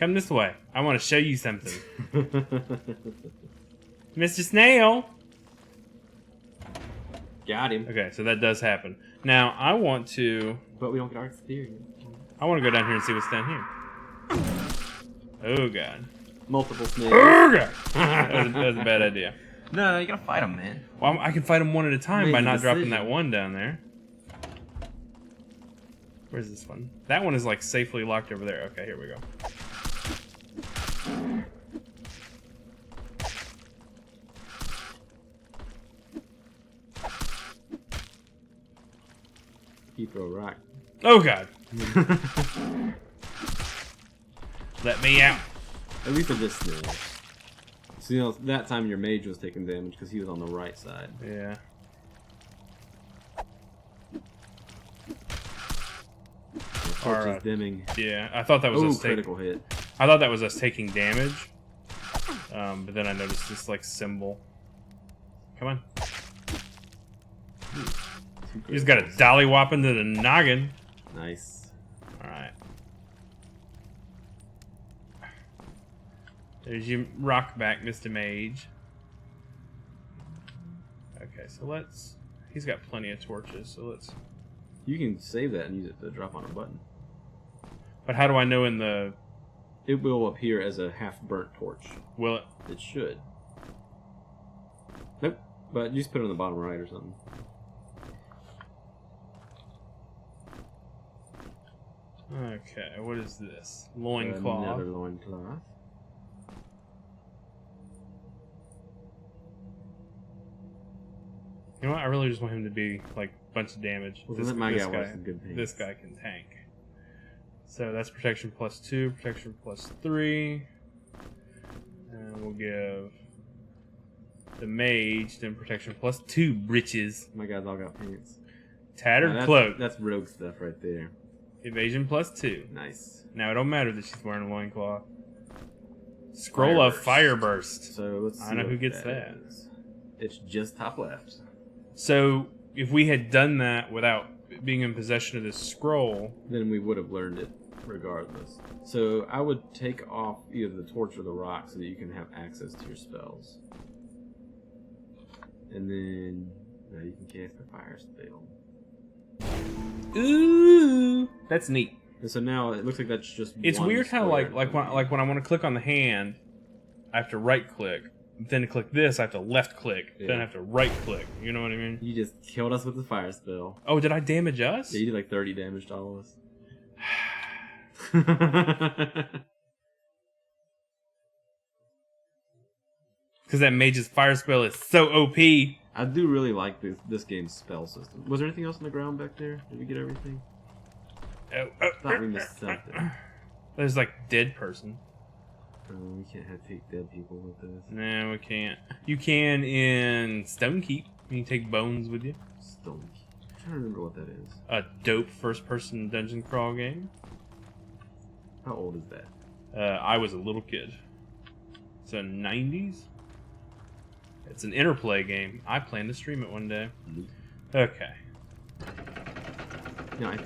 Come this way. I want to show you something. Mr. Snail! Got him. Okay, so that does happen. Now, I want to... But we don't get our exterior. I want to go down here and see what's down here. Oh, God. Multiple snails. Oh, God! That was a bad idea. No, you gotta fight them, man. Well, I can fight them one at a time Made by the not dropping decision. that one down there. Where's this one? That one is like safely locked over there. Okay, here we go. You throw a rock. Oh, God. Let me out. At least they're just snails. So, you know, that time your mage was taking damage because he was on the right side. Yeah. Torch is dimming. Yeah, I thought that was us critical hit. I thought that was us taking damage. But then I noticed this like symbol. Come on. You just got a dolly whop into the noggin. Nice. Alright. There's your rock back, Mr. Mage. Okay, so let's... He's got plenty of torches, so let's... You can save that and use it to drop on a button. But how do I know in the... It will appear as a half-burnt torch. Will it? It should. Nope. But you just put it on the bottom right or something. Okay, what is this? Loincloth. Another loincloth. You know what? I really just want him to be like a bunch of damage. Well, let my guy watch some good things. This guy can tank. So that's protection +2, protection +3. And we'll give the mage then protection +2 breeches. My guy's all got pants. Tattered cloak. That's rogue stuff right there. Evasion +2. Nice. Now it don't matter that she's wearing a loincloth. Scroll of Fireburst. So let's see. I know who gets that. Is. It's just top left. So if we had done that without being in possession of this scroll, then we would have learned it regardless. So I would take off either the torch or the rock so that you can have access to your spells. And then now you can cast a fire spell. ooh, that's neat. And so now it looks like that's just It's one weird how square. like when I want to click on the hand, I have to right click. Then to click this, I have to left click. Yeah. Then I have to right click. You know what I mean? You just killed us with the fire spell. Oh, did I damage us? Yeah, you did like 30 damage to all of us. Because that mage's fire spell is so OP. I do really like this game's spell system. Was there anything else on the ground back there? Did we get everything? Thought we missed something. There's like dead person. Oh, we can't take dead people with this. No, we can't. You can in Stonekeep. You can take bones with you. Stone. I'm trying to remember what that is. A dope first-person dungeon crawl game. How old is that? I was a little kid. It's a 90s. It's an interplay game. I plan to stream it one day. Okay. Now, I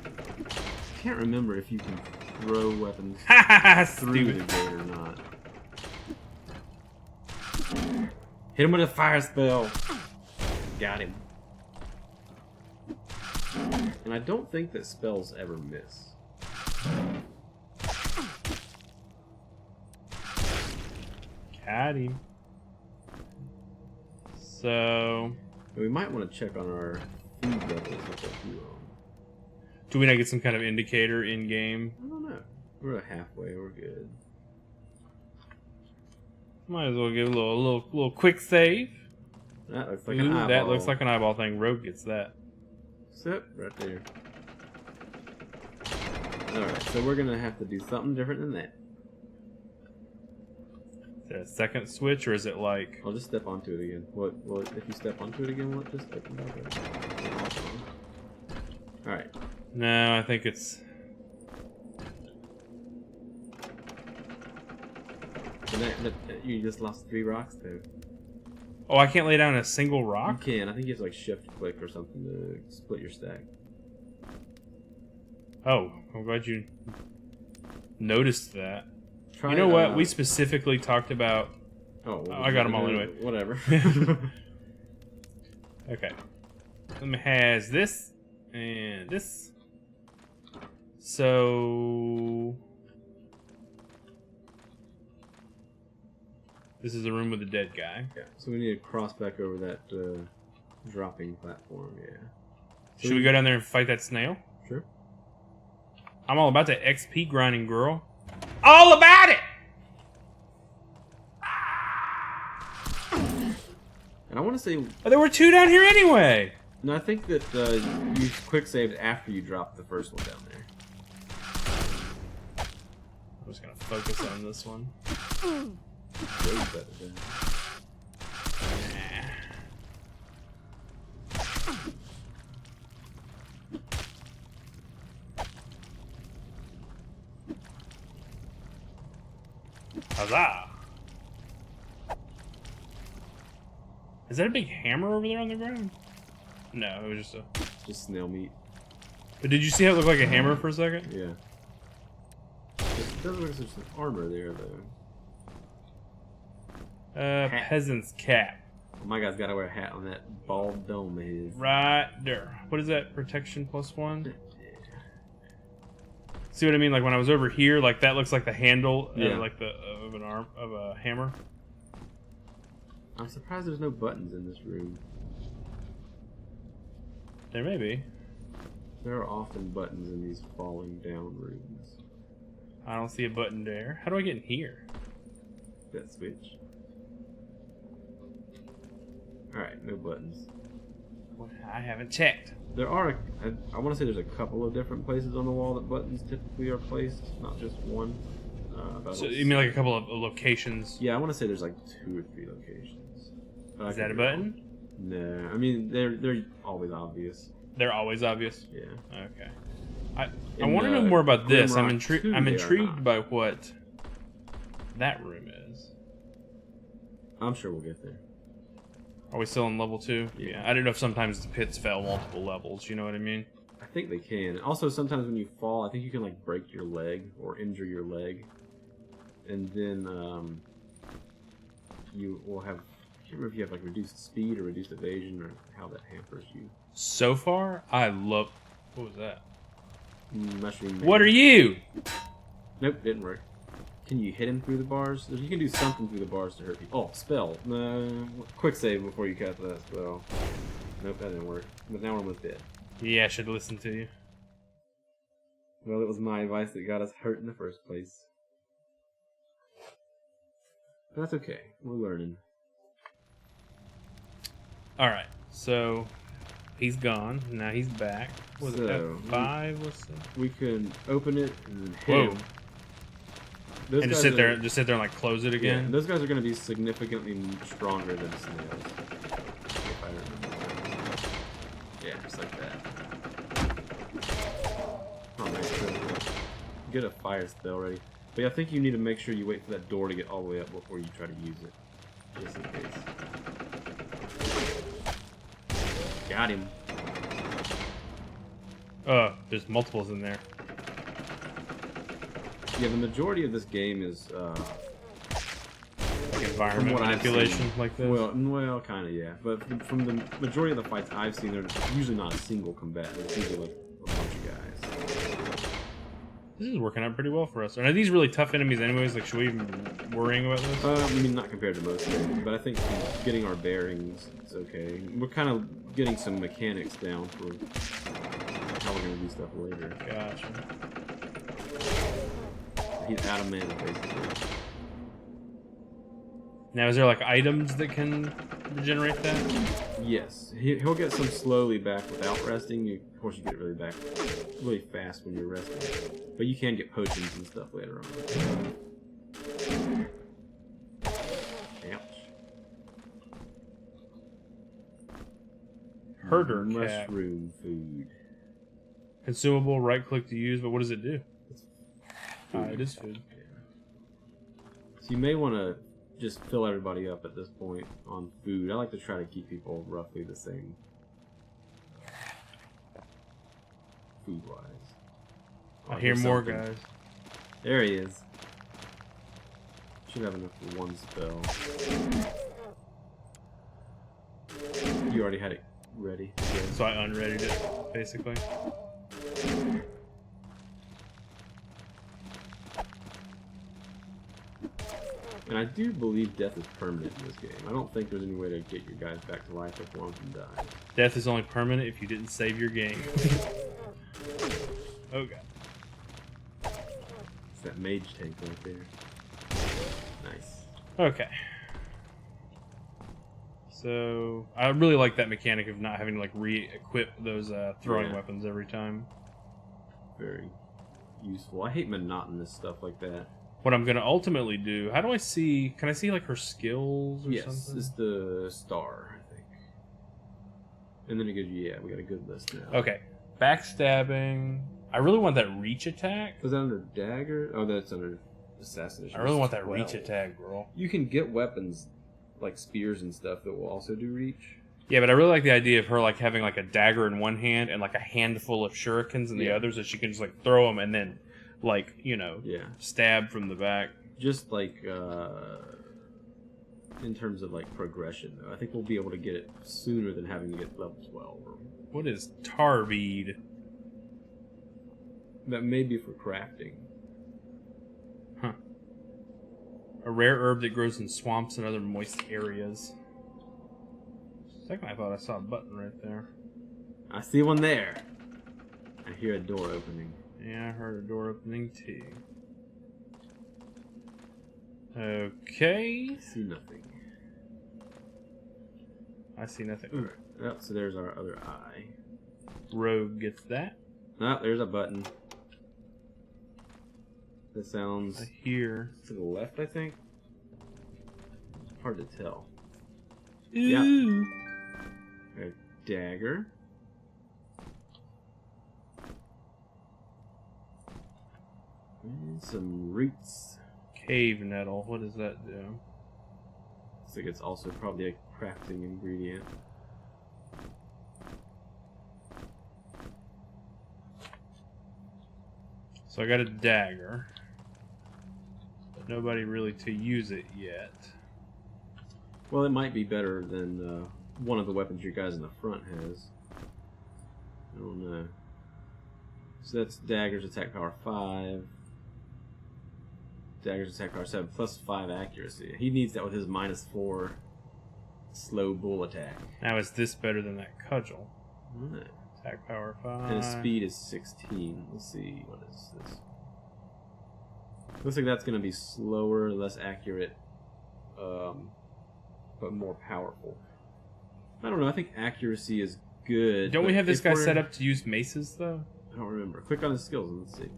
can't remember if you can throw weapons through the gate or not. Hit him with a fire spell. Got him. And I don't think that spells ever miss. Got him. So, We might want to check on our food levels with that duo. do we not get some kind of indicator in game? I don't know. We're halfway. We're good. Might as well give a little quick save. That looks like Ooh, an eyeball. that looks like an eyeball thing. Rogue gets that. Sip, right there. Alright, so we're gonna have to do something different than that. Is that a second switch, or is it like... I'll just step onto it again. What? Well, if you step onto it again, will it just open back up? Alright. No, I think it's... So you just lost 3 rocks there. Oh, I can't lay down a single rock? You can. I think you have to like shift click or something to split your stack. Oh, I'm glad you noticed that. Try, you know what? We specifically talked about... Oh, I got them all anyway. Whatever. Okay. Let me has this and this. So... This is a room with a dead guy. Yeah, so we need to cross back over that dropping platform, yeah. So Should we go down there and fight that snail? Sure. I'm all about that XP grinding, girl. All about it! And I want to say... Oh, there were 2 down here anyway! No, I think that you quick saved after you dropped the first one down there. I'm just gonna focus on this one. Way better than... Huzzah! Is that a big hammer over there on the ground? No, it was just snail meat. But did you see how it looked like a hammer for a second? Yeah. It doesn't look like there's some armor there, though. Peasant's cap. Oh, my guy's gotta wear a hat on that bald dome of his. Right there. What is that? Protection +1? See what I mean? Like when I was over here, like that looks like the handle, like the of an arm of a hammer. I'm surprised there's no buttons in this room. There may be. There are often buttons in these falling down rooms. I don't see a button there. How do I get in here? That switch. Alright, no buttons. I haven't checked. There are, I want to say there's a couple of different places on the wall that buttons typically are placed, not just one. So you mean like a couple of locations? Yeah, I want to say there's like 2 or 3 locations. Is that a button? No, I mean they're always obvious. They're always obvious. Yeah. Okay. I want to know more about this. I'm Grimrock intrigued by what that room is. I'm sure we'll get there. Are we still on level 2? Yeah. I don't know if sometimes the pits fell multiple levels. You know what I mean? I think they can. Also, sometimes when you fall, I think you can like break your leg or injure your leg, and then you will have. I can't remember if you have like reduced speed or reduced evasion or how that hampers you. So far, I love. What was that? Mushroom. What are you? Nope, didn't work. Can you hit him through the bars? You can do something through the bars to hurt people. Oh, spell. Quick save before you cast that spell. Nope, that didn't work. But now we're almost dead. Yeah, I should listen to you. Well, it was my advice that got us hurt in the first place. But that's okay. We're learning. Alright, so he's gone. Now he's back. Was it F5? What's that? We can open it and then hit him. And just sit there and like close it again? Yeah, those guys are going to be significantly stronger than snails. If I remember. Yeah, just like that. Oh, nice. Get a fire spell ready. But yeah, I think you need to make sure you wait for that door to get all the way up before you try to use it. Just in case. Got him. There's multiples in there. Yeah, the majority of this game is like environment manipulation, like this. Well, kind of, yeah. But from the majority of the fights I've seen, there's usually not a single combatant. It's usually like a bunch of guys. This is working out pretty well for us. And are these really tough enemies, anyways? Like, should we even be worrying about this? I mean, not compared to most games, but I think getting our bearings is okay. We're kind of getting some mechanics down for how we're gonna do stuff later. Gotcha. He's out of mana, basically. Now, is there like items that can regenerate that? Yes, he'll get some slowly back without resting. Of course, you get it really fast when you're resting. But you can get potions and stuff later on. Ouch. Herder mushroom food. Consumable, right click to use, but what does it do? It is food. Yeah. So you may want to just fill everybody up at this point on food. I like to try to keep people roughly the same food-wise. I hear more guys. There he is. Should have enough for one spell. You already had it ready. Yeah. So I unreadied it, basically. And I do believe death is permanent in this game. I don't think there's any way to get your guys back to life if one of them dies. Death is only permanent if you didn't save your game. Oh god. It's that mage tank right there. Nice. Okay. So I really like that mechanic of not having to like re-equip those throwing weapons every time. Very useful. I hate monotonous stuff like that. What I'm gonna ultimately do? How do I see? Can I see like her skills or Yes, something? it's the star, I think. And then it goes, yeah, we got a good list now. Okay, backstabbing. I really want that reach attack. Was that under dagger? Oh, that's under assassination. I really want that reach attack, bro. You can get weapons like spears and stuff that will also do reach. Yeah, but I really like the idea of her like having like a dagger in one hand and like a handful of shurikens in the others that she can just like throw them and then like, you know, stab from the back. Just like in terms of like progression though, I think we'll be able to get it sooner than having to get level 12. What is tar bead? That may be for crafting. Huh. A rare herb that grows in swamps and other moist areas. Second, I thought I saw a button right there. I see one there. I hear a door opening. Yeah, I heard a door opening too. Okay. I see nothing. I see nothing. Ooh. Oh, so there's our other eye. Rogue gets that. Oh, there's a button. That sounds... I hear. To the left, I think? Hard to tell. Ooh. Yeah. A dagger. And some roots. Cave nettle. What does that do? Looks like it's also probably a crafting ingredient. So I got a dagger. But nobody really to use it yet. Well, it might be better than one of the weapons your guys in the front has. I don't know. So that's daggers attack power 5. Daggers attack power 7 plus 5 accuracy. He needs that with his -4 slow bull attack. Now is this better than that cudgel? Right. Attack power 5. And his speed is 16. Let's see, what is this? Looks like that's going to be slower, less accurate, but more powerful. I don't know, I think accuracy is good. Don't we have this guy set up to use maces, though? I don't remember. Click on his skills and let's see.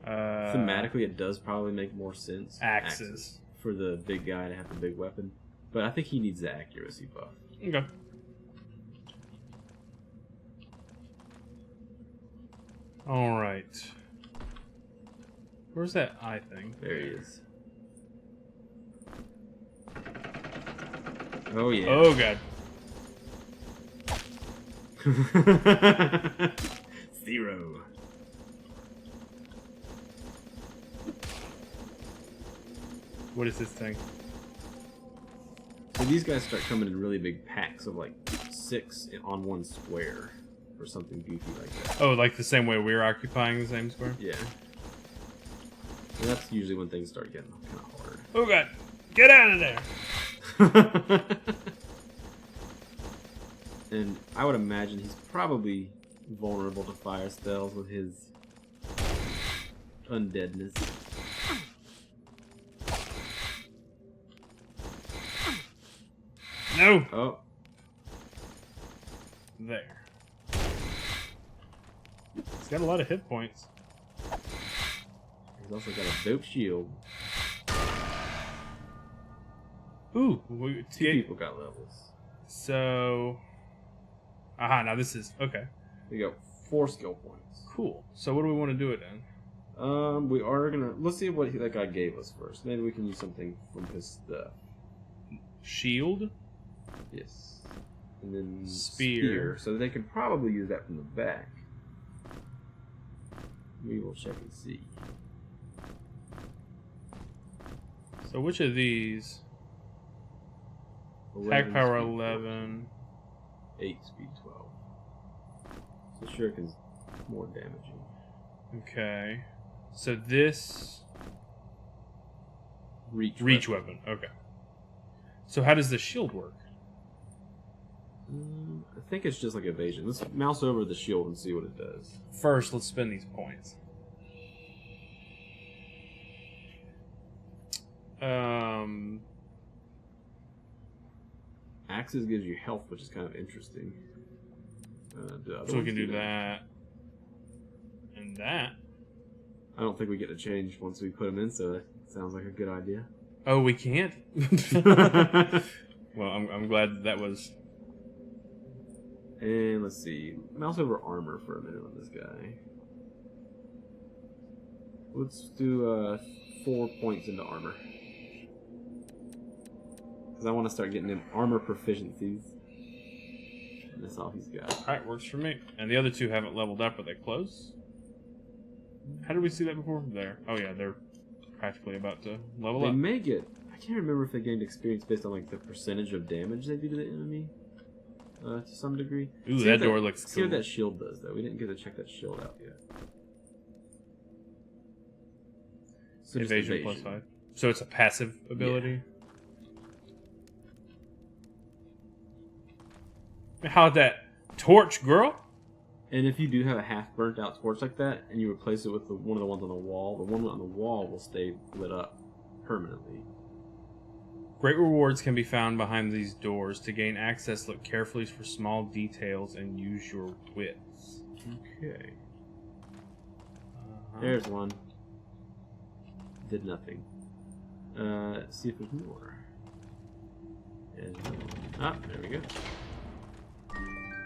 Thematically, it does probably make more sense. Axes. For the big guy to have the big weapon. But I think he needs the accuracy buff. Okay. Alright. Where's that eye thing? There he is. Oh, yeah. Oh, God. 0. What is this thing? So these guys start coming in really big packs of like 6 on one square. Or something goofy like that. Oh, like the same way we're occupying the same square? Yeah. And that's usually when things start getting kind of hard. Oh, God. Get out of there! And I would imagine he's probably vulnerable to fire spells with his undeadness. No! Oh. There. He's got a lot of hit points. He's also got a dope shield. Ooh. 2 people got levels. So... Aha, now this is... Okay. We got 4 skill points. Cool. So what do we want to do it in? We are gonna... Let's see what that guy gave us first. Maybe we can use something from his stuff. Shield? Yes. And then Spear. So they could probably use that from the back. We will check and see. So which of these? 11 Attack power speed 11. 8 speed 12. So shuriken's more damaging. Okay. So this Reach weapon. Okay. So how does the shield work? I think it's just like evasion. Let's mouse over the shield and see what it does. First, let's spend these points. Axes gives you health, which is kind of interesting. So we can do that. And that. I don't think we get to change once we put them in, so that sounds like a good idea. Oh, we can't? Well, I'm glad that was... And let's see. Mouse over armor for a minute on this guy. Let's do 4 points into armor. Because I want to start getting him armor proficiencies. And that's all he's got. Alright, works for me. And the other two haven't leveled up. Are they close? How did we see that before? There. Oh yeah, they're practically about to level They up. may get... I can't remember if they gained experience based on like the percentage of damage they do to the enemy. To some degree. Ooh, See that what door looks See what cool. that shield does, though. We didn't get to check that shield out yet. So just Evasion plus 5. So it's a passive ability? Yeah. How'd that torch, girl? And if you do have a half burnt out torch like that, and you replace it with one of the ones on the wall, the one on the wall will stay lit up permanently. Great rewards can be found behind these doors. To gain access, look carefully for small details and use your wits. Okay. There's one. Did nothing. See if there's more. There we go.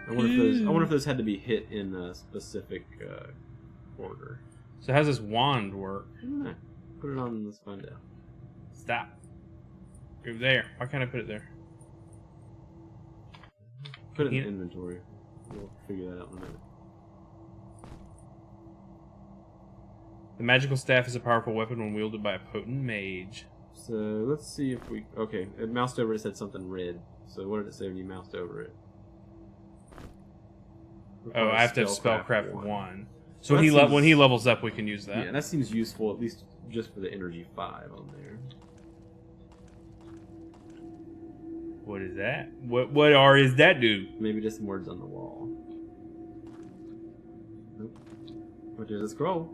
I wonder if those had to be hit in a specific order. So how does this wand work? Put it on and let's find out. Stop. Go there. Why can't I put it there? Put it in inventory. We'll figure that out in a minute. The magical staff is a powerful weapon when wielded by a potent mage. So let's see if we... Okay, it moused over it, said something red. So what did it say when you moused over it? Oh, I have to have spellcraft 1. So Well, when he levels up, we can use that. Yeah, that seems useful, at least just for the energy 5 on there. What is that? What R is that do? Maybe just some words on the wall. Nope. But there's a scroll.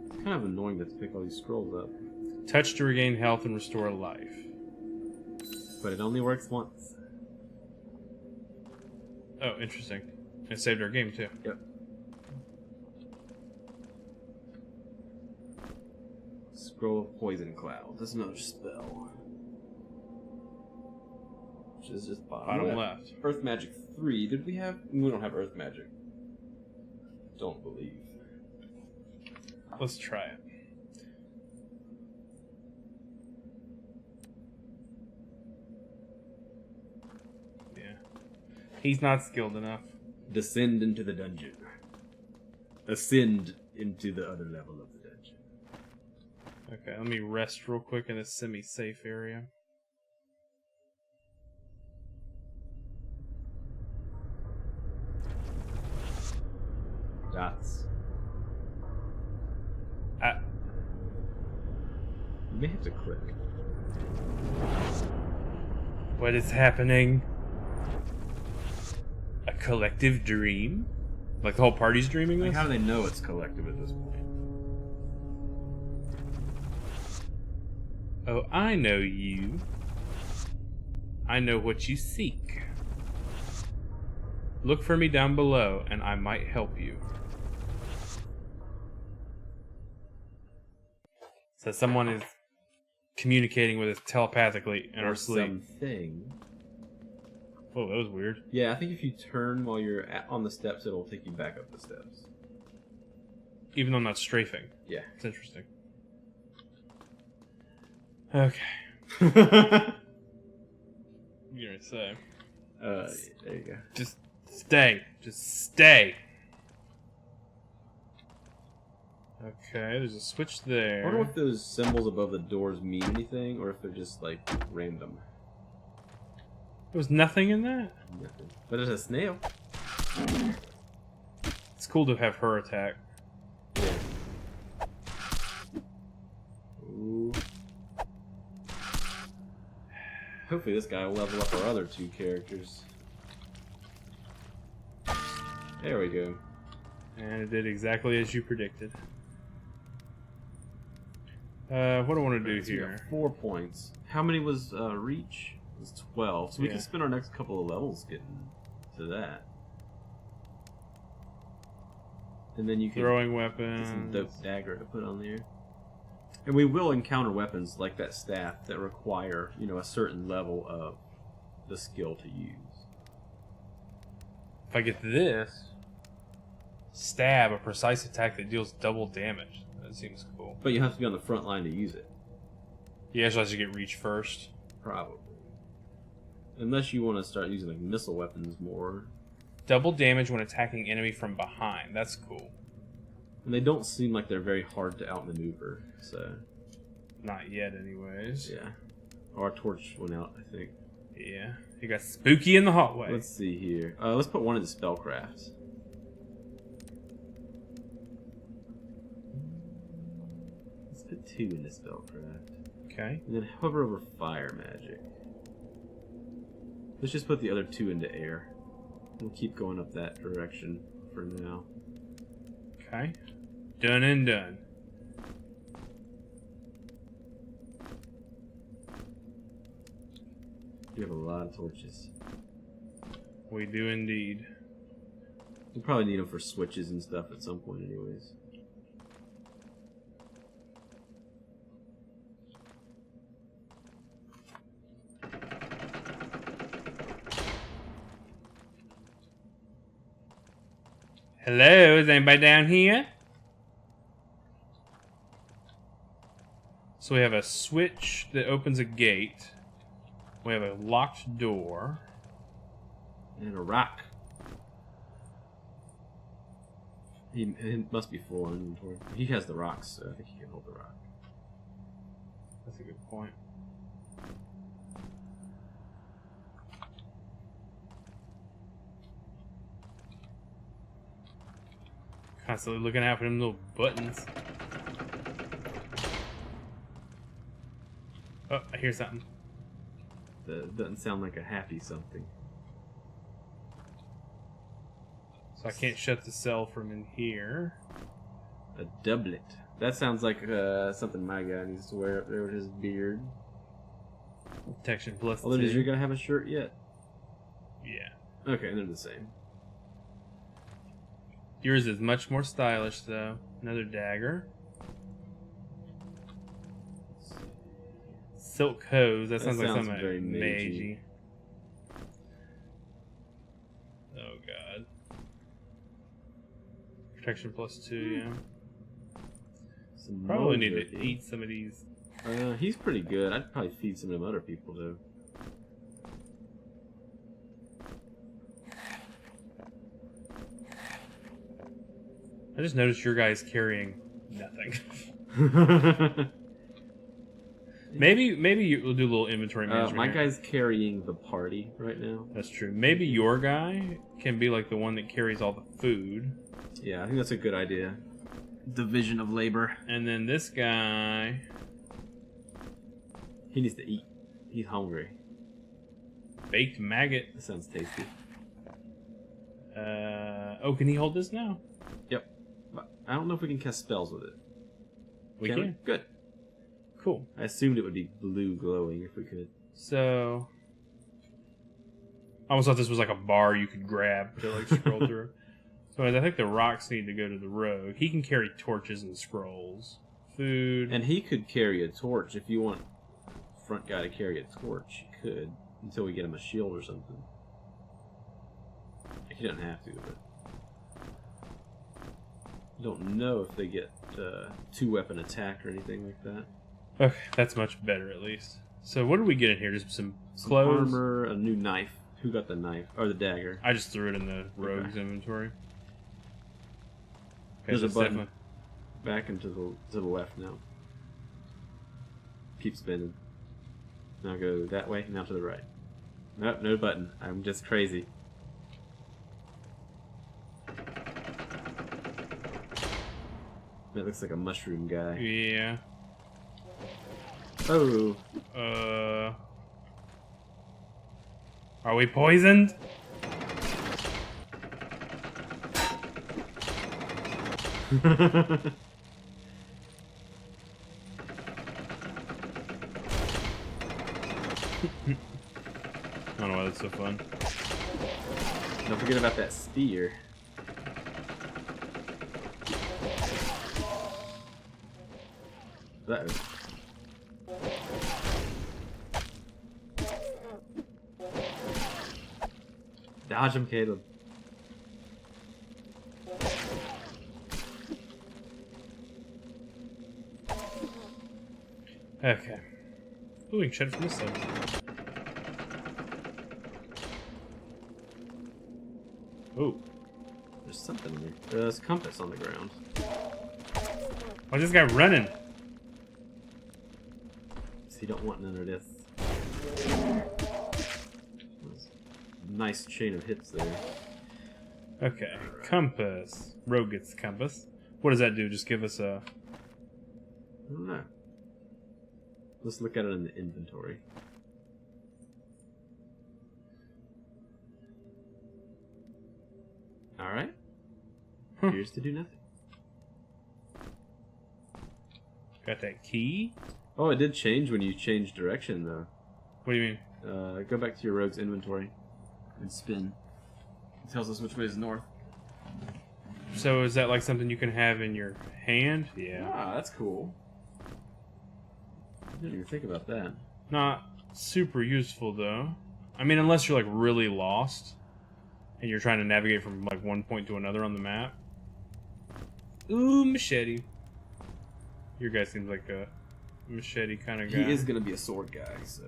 It's kind of annoying to pick all these scrolls up. Touch to regain health and restore life. But it only works once. Oh, interesting. It saved our game too. Yep. Scroll of Poison Cloud. That's another spell. Which is just bottom left. Earth Magic 3. Did we have... We don't have Earth Magic. Don't believe. Let's try it. Yeah. He's not skilled enough. Descend into the dungeon. Ascend into the other level of the dungeon. Okay, let me rest real quick in a semi-safe area. Dots. You may have to click. What is happening? A collective dream? Like the whole party's dreaming this? How do they know it's collective at this point? Oh, I know you. I know what you seek. Look for me down below, and I might help you. So someone is communicating with us telepathically in our sleep. Something. Oh, that was weird. Yeah, I think if you turn while you're on the steps, it'll take you back up the steps. Even though I'm not strafing. Yeah. It's interesting. Okay. You're gonna say. There you go. Just stay. Just stay. Okay, there's a switch I there. wonder if those symbols above the doors mean anything, or if they're just like random. There was nothing in that? Nothing. But there's a snail. It's cool to have her attack. Yeah. Ooh. Hopefully this guy will level up our other two characters. There we go. And it did exactly as you predicted. What do I want to do So we got here? 4 points. How many was reach? It was 12. So we can spend our next couple of levels getting to that. And then you can Throwing get some weapons. dope dagger to put on there. And we will encounter weapons like that staff that require, you know, a certain level of the skill to use. If I get this, stab, a precise attack that deals double damage. That seems cool. But you have to be on the front line to use it. You actually have to get reach first. Probably. Unless you want to start using like missile weapons more. Double damage when attacking enemy from behind. That's cool. And they don't seem like they're very hard to outmaneuver, so... Not yet, anyways. Yeah. Our torch went out, I think. Yeah. You got spooky in the hallway. Let's see here. Let's put one into spellcraft. Let's put 2 into spellcraft. Okay. And then hover over fire magic. Let's just put the other 2 into air. We'll keep going up that direction for now. Okay. Done and done. We have a lot of torches. We do indeed. We'll probably need them for switches and stuff at some point anyways. Hello, is anybody down here? So we have a switch that opens a gate. We have a locked door. And a rock. He must be full on inventory. He has the rocks, so I think he can hold the rock. That's a good point. Constantly looking out for them little buttons. Oh, I hear something. That doesn't sound like a happy something. So I can't shut the cell from in here. A doublet. That sounds like something my guy needs to wear up there with his beard. Protection plus Although, does 2. your guy have a shirt yet? Yeah. Okay, they're the same. Yours is much more stylish, though. Another dagger. Silk hose. That sounds like something very magey. Oh god. Protection plus 2, yeah. Some Probably mojo need to thing. eat some of these. He's pretty good. I'd probably feed some of them other people though. I just noticed your guy's carrying nothing. maybe we'll do a little inventory management. My here. guy's carrying the party right now. That's true. Maybe your guy can be like the one that carries all the food. Yeah, I think that's a good idea. Division of labor. And then this guy... He needs to eat. He's hungry. Baked maggot. That sounds tasty. Oh, can he hold this now? Yep. But I don't know if we can cast spells with it. We can. Good. Cool. I assumed it would be blue glowing if we could. So... I almost thought this was like a bar you could grab to like scroll through. So I think the rocks need to go to the rogue. He can carry torches and scrolls. Food. And he could carry a torch if you want front guy to carry a torch. He could until we get him a shield or something. He doesn't have to, but I don't know if they get 2-weapon attack or anything like that. Okay, that's much better at least. So what did we get in here? Just some clothes? Armor, a new knife. Who got the knife or the dagger? I just threw it in the rogue's inventory. Okay, There's a so button. back and to the left now. Keep spinning. Now go that way, now to the right. Nope, no button. I'm just crazy. That looks like a mushroom guy. Yeah. Oh. Are we poisoned? I don't know why that's so fun. Don't forget about that spear. Uh-oh. Dodge him, Caleb. Okay. Ooh, we can shut it from this side. Ooh. There's something in there. There's a compass on the ground. Why's this guy running? So you don't want none of this. Nice chain of hits there. Okay. Compass. Rogue gets the compass. What does that do? Just give us a... I don't know. Let's look at it in the inventory. Alright. Appears to do nothing. Got that key? Oh, it did change when you changed direction, though. What do you mean? Go back to your rogue's inventory and spin. It tells us which way is north. So is that like something you can have in your hand? Yeah. Ah, that's cool. I didn't even think about that. Not super useful, though. I mean, unless you're, like, really lost and you're trying to navigate from, like, one point to another on the map. Ooh, machete. Your guy seems like a machete kind of guy. He is going to be a sword guy, so...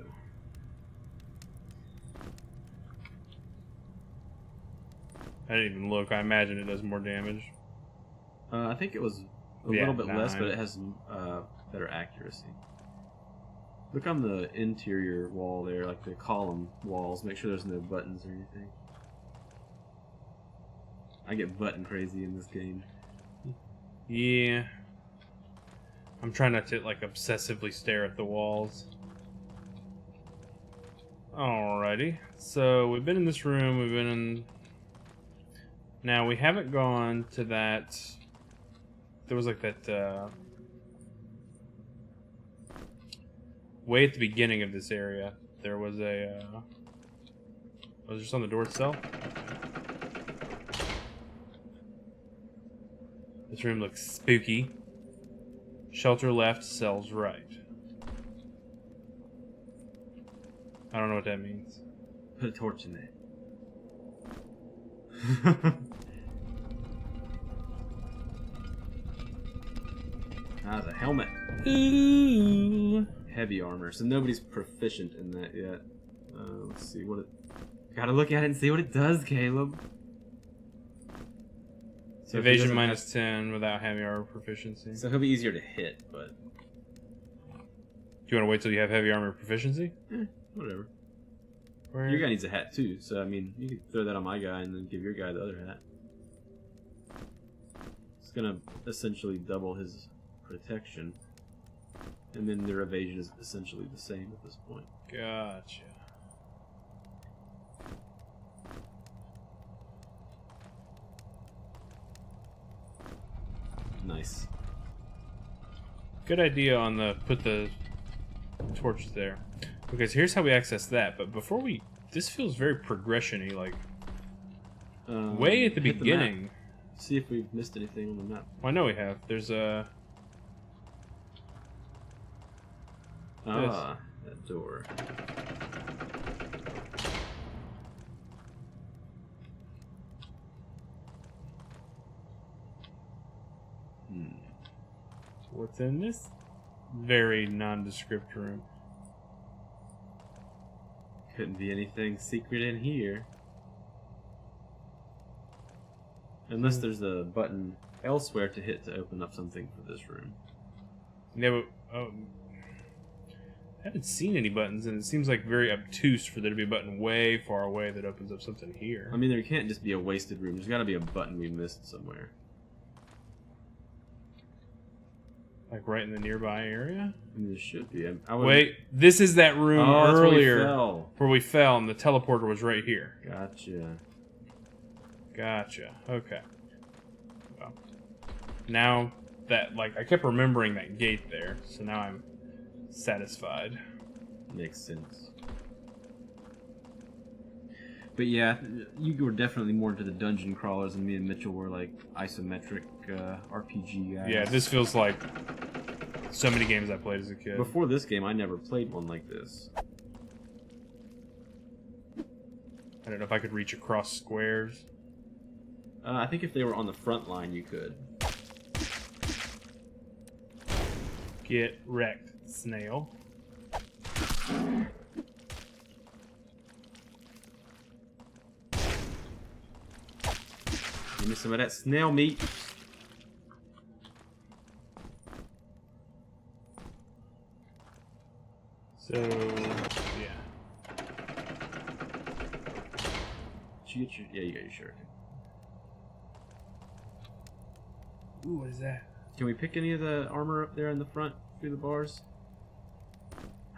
I didn't even look. I imagine it does more damage. I think it was a little bit less, but it has better accuracy. Look on the interior wall there, like the column walls. Make sure there's no buttons or anything. I get button crazy in this game. Yeah. I'm trying not to, like, obsessively stare at the walls. Alrighty. So, we've been in this room, we've been in... Now, we haven't gone to that... There was, like, that, way at the beginning of this area, there was a, was there just on the door itself? This room looks spooky. Shelter left, cells right. I don't know what that means. Put a torch in it. Ah, the helmet. Ooh. Heavy armor. So nobody's proficient in that yet. Let's see what it... Gotta look at it and see what it does, Caleb. So Evasion minus 10 without heavy armor proficiency. So he'll be easier to hit, but... Do you want to wait till you have heavy armor proficiency? Whatever. Where? Your guy needs a hat too, so I mean, you could throw that on my guy and then give your guy the other hat. It's gonna essentially double his protection. And then their evasion is essentially the same at this point. Gotcha. Nice. Good idea on the put the torch there. Okay, so here's how we access that. But before we, this feels very progression-y, like way at the hit beginning. map. See if we've missed anything on the map. Well, I know we have. There's a. Ah, that door. What's in this very nondescript room? Couldn't be anything secret in here. Unless there's a button elsewhere to hit to open up something for this room. Never. Oh, I haven't seen any buttons, and it seems like very obtuse for there to be a button way far away that opens up something here. I mean, there can't just be a wasted room. There's got to be a button we missed somewhere. Like right in the nearby area? I mean, there should be. Wait, this is that room that's earlier where we fell, and the teleporter was right here. Gotcha. Gotcha. Okay. Well, now that, like, I kept remembering that gate there, so now I'm satisfied. Makes sense. But yeah, you were definitely more into the dungeon crawlers, and me and Mitchell were like isometric RPG guys. Yeah, this feels like so many games I played as a kid. Before this game, I never played one like this. I don't know if I could reach across squares. I think if they were on the front line, you could. Get wrecked, snail. Give me some of that snail meat. So, yeah. Did you get your... Yeah, you got your shirt. Ooh, what is that? Can we pick any of the armor up there in the front through the bars?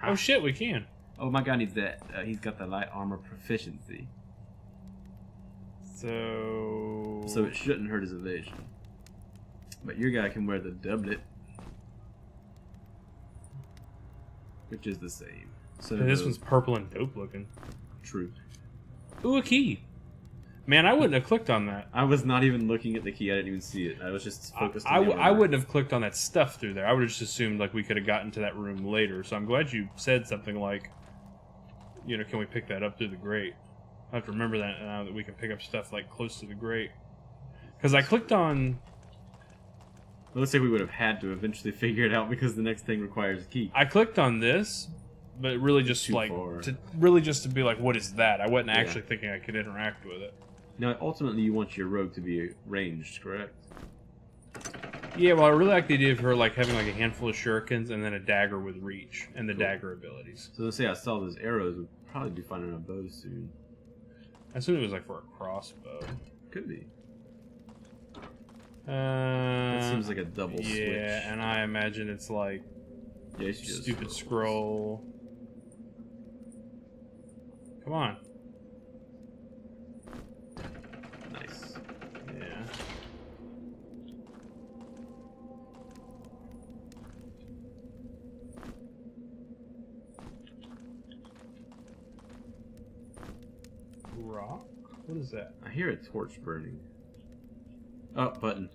Oh shit, we can. Oh, my guy needs that. He's got the light armor proficiency. So it shouldn't hurt his evasion. But your guy can wear the doublet, which is the same. So this one's purple and dope looking. True. Ooh, a key. Man, I wouldn't have clicked on that. I was not even looking at the key. I didn't even see it. I was just focused on the I wouldn't have clicked on that stuff through there. I would have just assumed like we could have gotten to that room later. So I'm glad you said something like, you know, can we pick that up through the grate? I have to remember that now that we can pick up stuff like close to the grate. Because I clicked on... It looks like we would have had to eventually figure it out because the next thing requires a key. I clicked on this, but really just like to be like, what is that? I wasn't actually thinking I could interact with it. Now, ultimately, you want your rogue to be ranged, correct? Yeah, well, I really like the idea of her like having like a handful of shurikens and then a dagger with reach and the dagger abilities. So let's say I saw those arrows, we'd probably be finding a bow soon. I assume it was like for a crossbow. Could be. That seems like a double switch. Yeah, and I imagine it's like stupid scroll. Come on. Nice. Yeah. Rock? What is that? I hear a torch burning. Oh, button.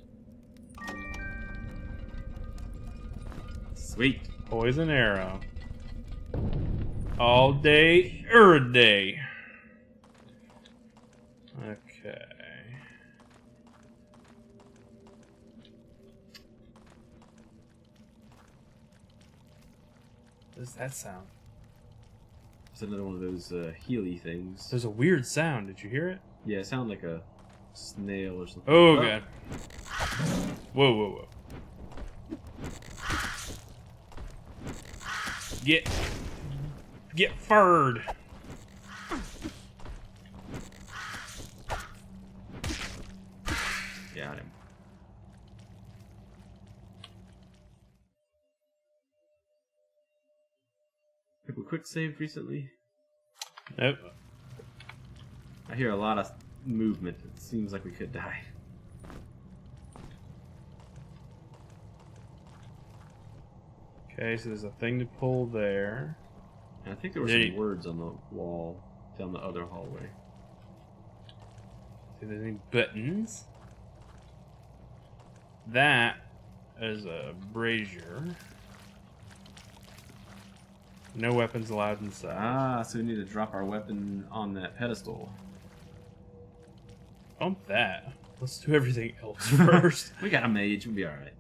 Sweet. Poison arrow. All day, every day. Okay. What does that sound? It's another one of those Healy things. There's a weird sound. Did you hear it? Yeah, it sounded like a snail or something. Oh, God. Whoa, whoa, whoa. Get furred. Got him. Have we quick saved recently? Nope. I hear a lot of movement. It seems like we could die. Okay, so there's a thing to pull there. And I think there were some words on the wall down the other hallway. See if there's any buttons. That is a brazier. No weapons allowed inside. Ah, so we need to drop our weapon on that pedestal. Bump that. Let's do everything else first. We got a mage. We'll be alright.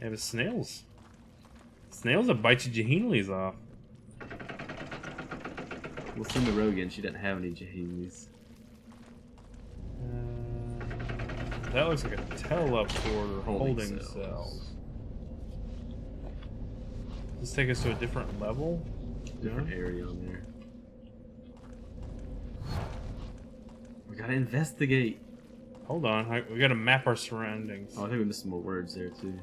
Yeah, but snails. Snails will bite your Jaheenies off. We'll send the rogue in. She doesn't have any Jaheenies. That looks like a teleporter or Holding holding cells. cells. Does this take us to a different level? Different No? area on there. We gotta investigate. Hold on, we gotta map our surroundings. Oh, I think we missed some more words there too.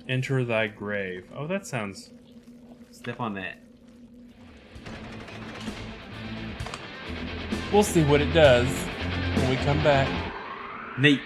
Enter thy grave. Oh, that sounds... Step on that. We'll see what it does when we come back. Nate.